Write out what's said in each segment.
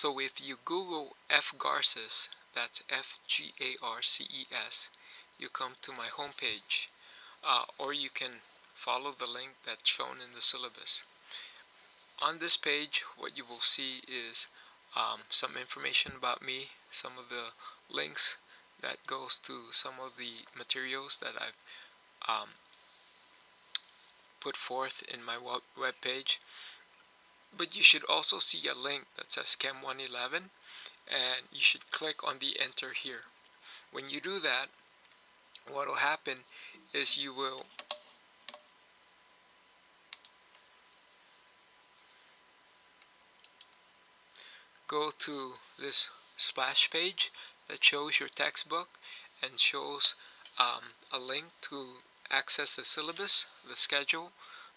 So if you Google F-Garces, that's F-G-A-R-C-E-S, you come to my homepage, or you can follow the link that's shown in the syllabus. On this page, what you will see is some information about me, some of the links that goes to some of the materials that I've put forth in my web page. But you should also see a link that says Chem111, and you should click on the enter here. When you do that, what will happen is you will go to this splash page that shows your textbook and shows a link to access the syllabus, the schedule,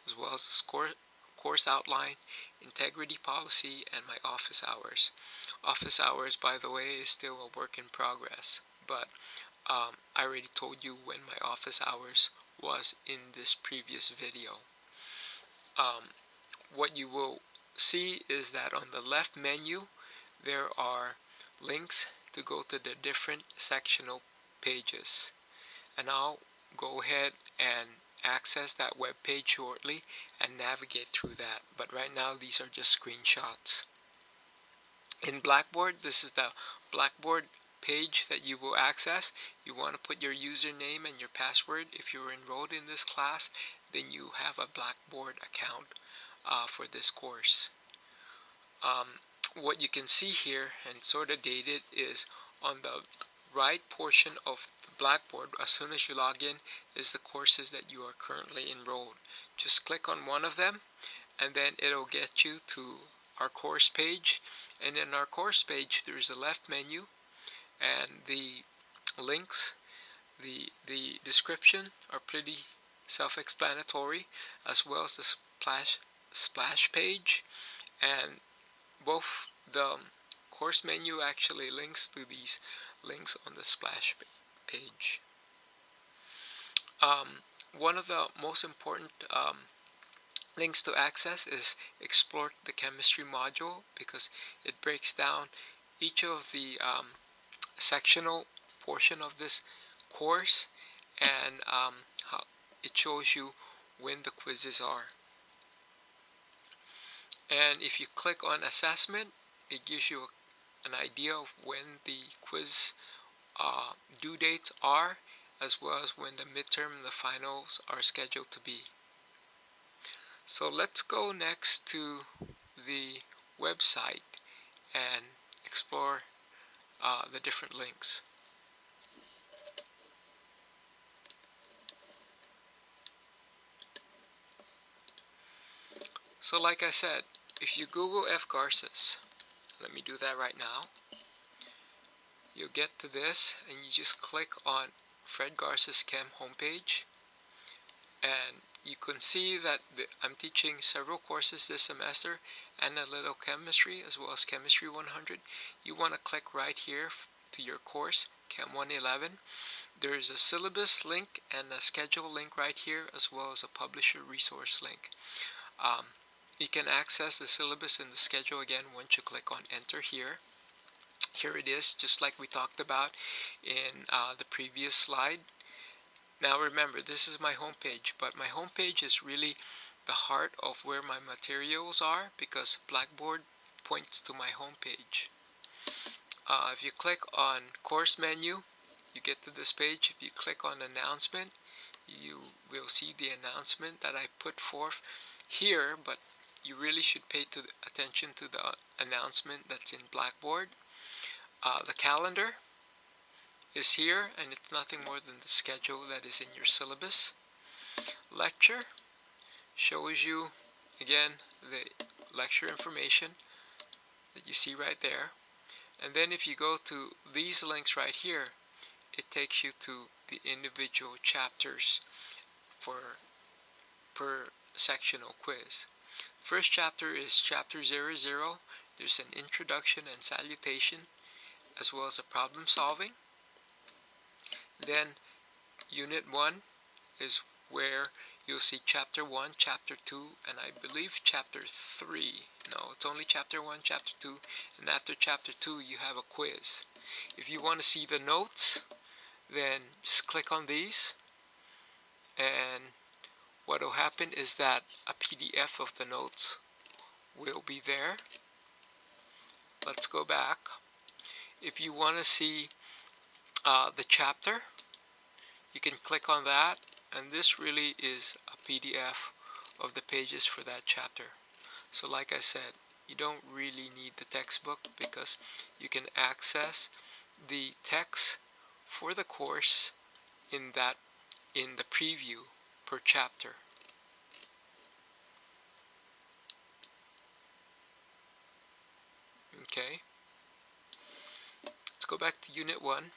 as well as the course outline, integrity policy, and my office hours. Office hours, by the way, is still a work in progress, but I already told you when my office hours was in this previous video. What you will see is that on the left menu there are links to go to the different sectional pages, and I'll go ahead and access that web page shortly and navigate through that, but right now these are just screenshots. In Blackboard, this is the Blackboard page that you will access. You want to put your username and your password. If you're enrolled in this class, then you have a Blackboard account for this course. What you can see here, and it's sort of dated, is on the right portion of the Blackboard, as soon as you log in, is the courses that you are currently enrolled. Just click on one of them and then it'll get you to our course page, and in our course page there's a left menu, and the links, the description are pretty self-explanatory, as well as the splash page, and both the course menu actually links to these links on the splash page. One of the most important links to access is Explore the Chemistry module, because it breaks down each of the sectional portion of this course, and how it shows you when the quizzes are. And if you click on assessment, it gives you an idea of when the quiz due dates are, as well as when the midterm and the finals are scheduled to be. So let's go next to the website and explore the different links. So like I said, if you Google F-Garces, let me do that right now, you'll get to this, and you just click on Fred Garces Chem homepage, and you can see that I'm teaching several courses this semester: analytical chemistry as well as chemistry 100. You want to click right here to your course, Chem 111. There's a syllabus link and a schedule link right here, as well as a publisher resource link. You can access the syllabus and the schedule again once you click on enter here. Here it is, just like we talked about in the previous slide. Now remember, this is my homepage, but my homepage is really the heart of where my materials are, because Blackboard points to my homepage. If you click on course menu, you get to this page. If you click on announcement, you will see the announcement that I put forth here, but you really should pay attention to the announcement that's in Blackboard. The calendar is here, and it's nothing more than the schedule that is in your syllabus. Lecture shows you again the lecture information that you see right there, and then if you go to these links right here, it takes you to the individual chapters per sectional quiz. First chapter is chapter 00. There's an introduction and salutation, as well as a problem solving. Then unit 1 is where you'll see Chapter 1, Chapter 2, and I believe Chapter 3. No, it's only Chapter 1, Chapter 2, and after Chapter 2 you have a quiz. If you want to see the notes, then just click on these, and what will happen is that a PDF of the notes will be there. Let's go back. If you want to see the chapter, you can click on that, and this really is a PDF of the pages for that chapter. So like I said, you don't really need the textbook because you can access the text for the course in the preview per chapter. Okay, let's go back to Unit 1.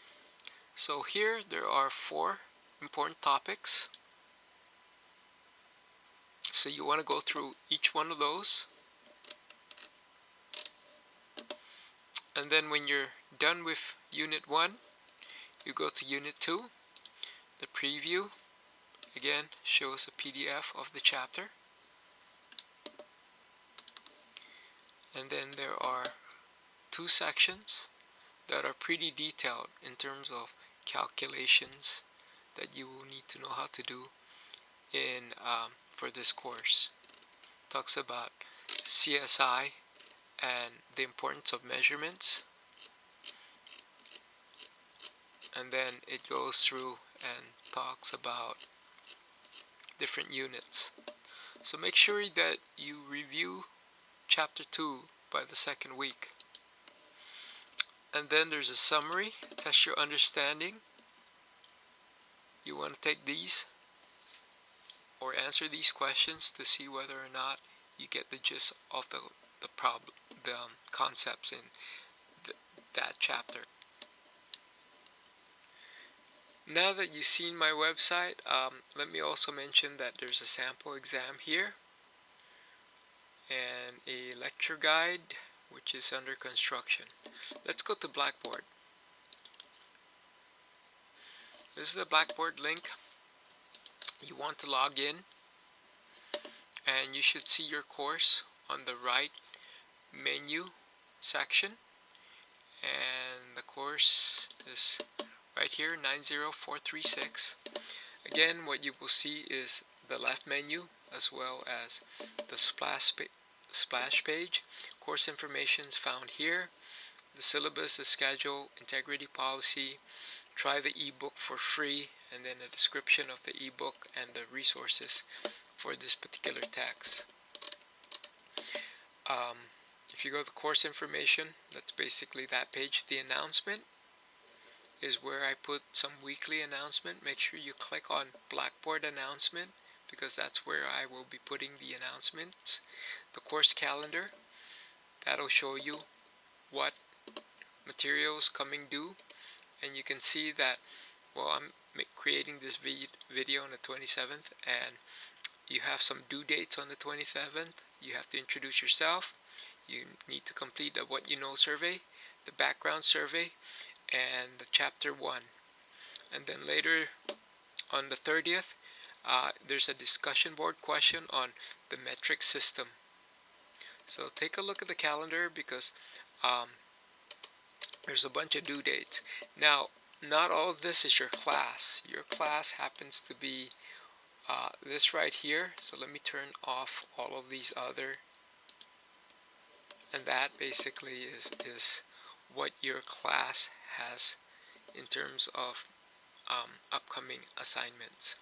So here there are 4 important topics. So you want to go through each one of those. And then when you're done with Unit 1, you go to Unit 2. The preview, again, shows a PDF of the chapter. And then there are 2 sections that are pretty detailed in terms of calculations that you will need to know how to do in for this course. It talks about CSI and the importance of measurements, and then it goes through and talks about different units. So make sure that you review Chapter 2 by the 2nd week. And then there's a summary, test your understanding. You want to take these or answer these questions to see whether or not you get the gist of the concepts in that chapter. Now that you've seen my website, let me also mention that there's a sample exam here and a lecture guide which is under construction. Let's go to Blackboard. This is the Blackboard link. You want to log in, and you should see your course on the right menu section, and the course is right here, 90436. Again, what you will see is the left menu as well as the splash page. Course information is found here. The syllabus, the schedule, integrity policy. Try the ebook for free, and then a description of the ebook and the resources for this particular text. If you go to course information, that's basically that page. The announcement is where I put some weekly announcement. Make sure you click on Blackboard announcement because that's where I will be putting the announcements. The course calendar, that'll show you what materials coming due, and you can see that, well, I'm creating this video on the 27th, and you have some due dates on the 27th. You have to introduce yourself. You need to complete the What You Know survey, the background survey, and the Chapter 1. And then later on the 30th, there's a discussion board question on the metric system. So take a look at the calendar because there's a bunch of due dates. Now, not all of this is your class. Your class happens to be this right here. So let me turn off all of these other. And that basically is what your class has in terms of upcoming assignments.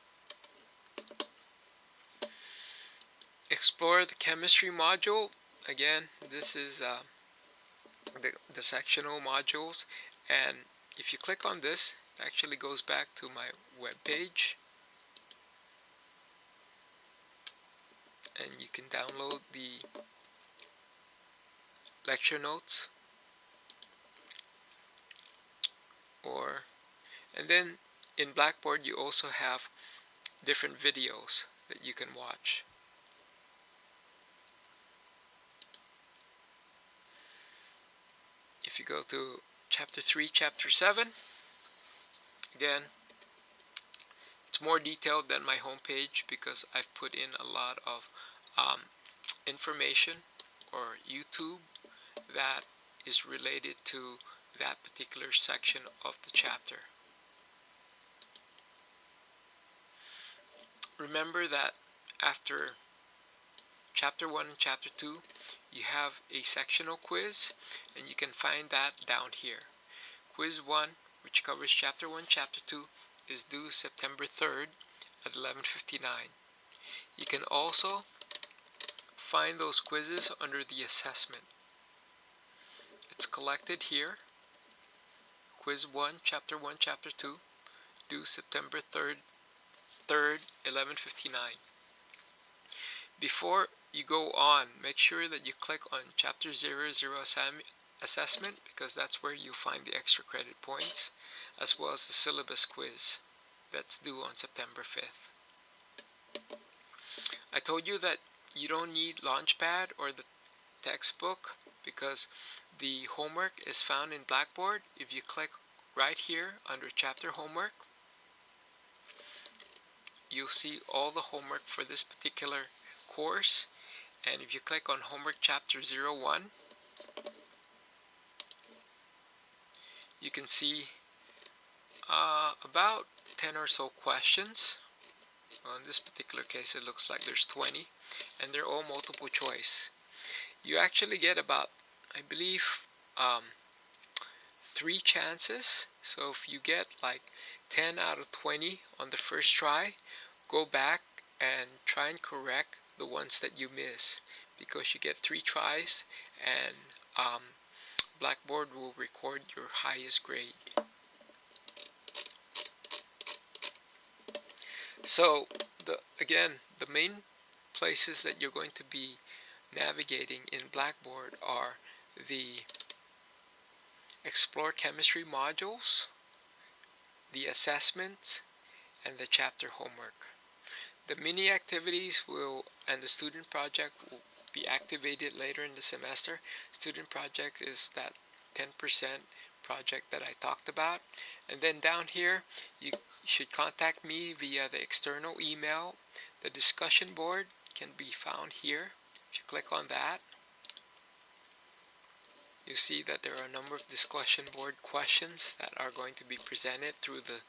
Explore the chemistry module. Again, this is the sectional modules, and if you click on this, it actually goes back to my web page, and you can download the lecture notes, and then in Blackboard you also have different videos that you can watch. If you go to Chapter 3, Chapter 7, again, it's It's more detailed than my homepage because I've put in a lot of information or YouTube that is related to that particular section of the chapter. Remember that after Chapter 1 and Chapter 2, you have a sectional quiz, and you can find that down here. Quiz 1, which covers Chapter 1, Chapter 2, is due September 3rd at 11:59. You can also find those quizzes under the assessment. It's collected here. Quiz 1, Chapter 1, Chapter 2, due September 3rd, 11:59. Before you go on, make sure that you click on Chapter 00 Assessment, because that's where you find the extra credit points, as well as the syllabus quiz that's due on September 5th. I told you that you don't need Launchpad or the textbook because the homework is found in Blackboard. If you click right here under Chapter Homework, you'll see all the homework for this particular course. And if you click on Homework Chapter 01, you can see about 10 or so questions. Well, in this particular case, it looks like there's 20, and they're all multiple choice. You actually get about, I believe, 3 chances. So if you get like 10 out of 20 on the first try, go back and try and correct the ones that you miss, because you get 3 tries, and Blackboard will record your highest grade. So again, the main places that you're going to be navigating in Blackboard are the Explore Chemistry modules, the assessments, and the chapter homework. The mini activities and the student project will be activated later in the semester. Student project is that 10% project that I talked about. And then down here, you should contact me via the external email. The discussion board can be found here. If you click on that, you see that there are a number of discussion board questions that are going to be presented through the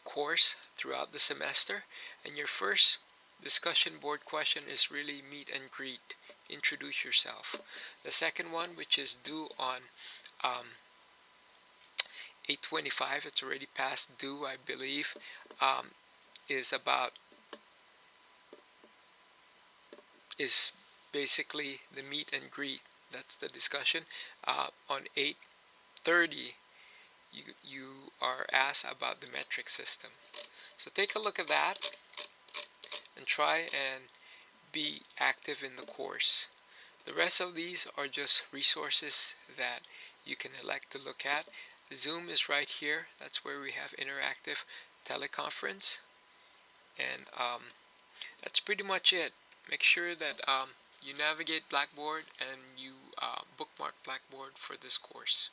course throughout the semester. And your first discussion board question is really meet and greet, introduce yourself. The second one, which is due on 8/25, it's already past due, I believe, is basically the meet and greet. That's the discussion. On 8:30, you are asked about the metric system. So take a look at that and try and be active in the course. The rest of these are just resources that you can elect to look at. Zoom is right here. That's where we have interactive teleconference. And that's pretty much it. Make sure that you navigate Blackboard and you bookmark Blackboard for this course.